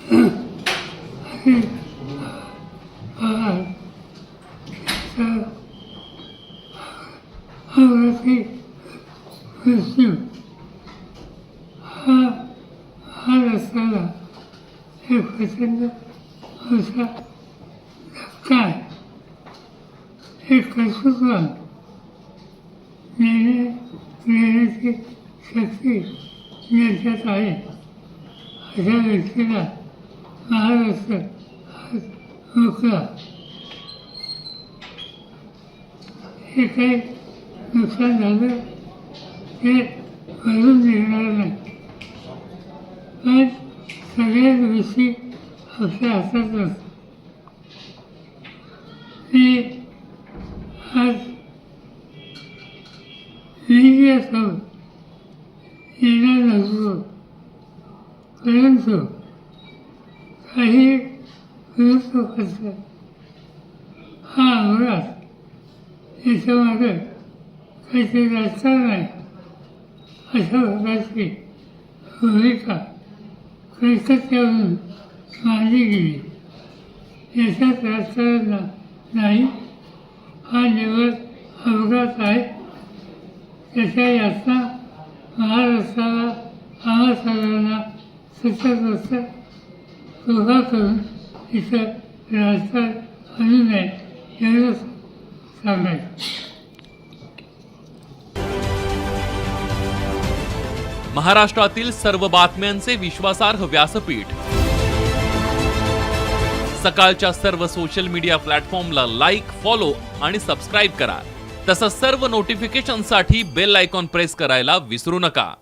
हा रस्त्याला हे प्रचंड असा धक्का आहे. हे कर्तृत्वान नेण्याची शक्ती ज्याच्यात आहे अशा व्यक्तीला महाराष्ट्र मोकळा. हे काही नुकसान झालं ते भरून निघणार नाही, पण सगळ्याच गोष्टी आपल्या हातात नसतात. मी आज मीडियासोबत येणार नसतो, परंतु काही विरुद्ध पक्षात हा अपघात याच्यामध्ये काहीतरी राजकारण आहे अशा प्रकारची भूमिका कलकत्त्यावरून मांडली गेली. याच्यात राजकारण नाही, हा निवड अपघात आहे. त्याच्या यातना महाराष्ट्राला आम्हा सगळ्यांना सतत कृपा करून इथं राजकारण आणू नये एवढंच सांगायचं. महाराष्ट्रातील सर्व बातम्यांचे विश्वासार्ह व्यासपीठ. सकाळच्या सर्व सोशल मीडिया प्लॅटफॉर्मला लाईक, फॉलो आणि सबस्क्राईब करा. तसंच सर्व नोटिफिकेशनसाठी बेल आयकॉन प्रेस करायला विसरू नका.